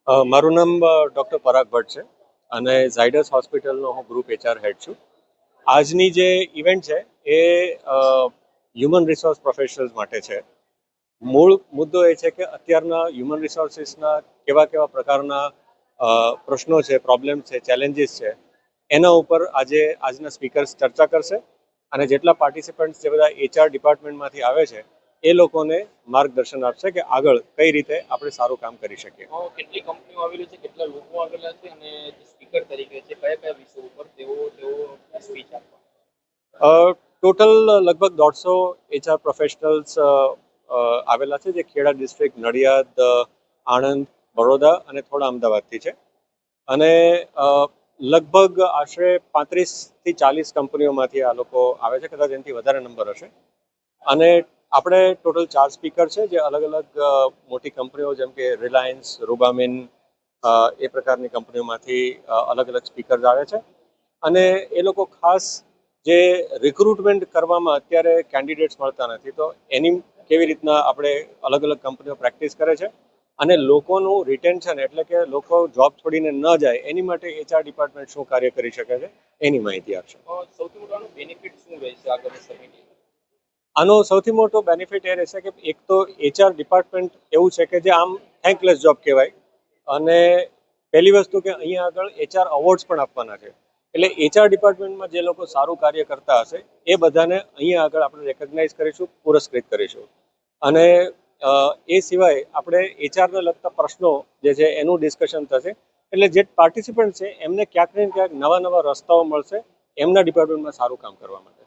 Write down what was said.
મારું નામ ડૉક્ટર પરાગ ભટ્ટ છે અને ઝાયડસ હોસ્પિટલનો હું ગ્રુપ એચઆર હેડ છું. આજની જે ઇવેન્ટ છે એ હ્યુમન રિસોર્સ પ્રોફેશનલ્સ માટે છે. મૂળ મુદ્દો એ છે કે અત્યારના હ્યુમન રિસોર્સિસના કેવા કેવા પ્રકારના પ્રશ્નો છે, પ્રોબ્લેમ છે, ચેલેન્જીસ છે, એના ઉપર આજના સ્પીકર્સ ચર્ચા કરશે અને જેટલા પાર્ટિસિપન્ટ્સ જે બધા એચઆર ડિપાર્ટમેન્ટમાંથી આવે છે એ લોકોને માર્ગદર્શન આપશે કે આગળ કઈ રીતે આપણે સારું કામ કરી શકીએ. કેટલી કંપનીઓ આવેલી છે, કેટલા લોકો આવેલા છે અને સ્પીકર તરીકે છે કયા કયા વિષય ઉપર તેઓ સ્પીચ આપવા? ટોટલ લગભગ 150 એચઆર પ્રોફેશનલ્સ આવેલા છે, જે ખેડા ડિસ્ટ્રિક્ટ, નડિયાદ, આણંદ, બરોડા અને થોડા અમદાવાદથી છે. અને લગભગ આશરે 35 થી 40 કંપનીઓમાંથી આ લોકો આવે છે, કદાચ એનાથી વધારે નંબર હશે. અને આપણે ટોટલ 4 સ્પીકર છે, જે અલગ અલગ મોટી કંપનીઓ જેમ કે રિલાયન્સ, રૂબામિન, એ પ્રકારની કંપનીઓમાંથી અલગ અલગ સ્પીકર્સ આવે છે. અને એ લોકો ખાસ જે રિક્રુટમેન્ટ કરવામાં અત્યારે કેન્ડિડેટ્સ મળતા નથી, તો એની કેવી રીતના આપણે અલગ અલગ કંપનીઓ પ્રેક્ટિસ કરે છે અને લોકોનું રિટેન્શન, એટલે કે લોકો જોબ છોડીને ન જાય એની માટે એચઆર ડિપાર્ટમેન્ટ શું કાર્ય કરી શકે છે એની માહિતી આપશે. સૌથી મોટો બેનિફિટ શું રહેશે આગળની સમયની? આનો સૌથી મોટો બેનિફિટ એ રહેશે કે એક તો એચઆર ડિપાર્ટમેન્ટ એવું છે કે જે આમ થેન્કલેસ જોબ કહેવાય. અને પહેલી વસ્તુ કે અહીંયા આગળ એચઆર અવોર્ડ્સ પણ આપવાના છે, એટલે એચઆર ડિપાર્ટમેન્ટમાં જે લોકો સારું કાર્ય કરતા હશે એ બધાને અહીંયા આગળ આપણે રેકગ્નાઇઝ કરીશું, પુરસ્કૃત કરીશું. અને એ સિવાય આપણે એચઆરને લગતા પ્રશ્નો જે છે એનું ડિસ્કશન થશે, એટલે જે પાર્ટિસિપન્ટ છે એમને ક્યાંક ને ક્યાંક નવા નવા રસ્તાઓ મળશે એમના ડિપાર્ટમેન્ટમાં સારું કામ કરવા માટે.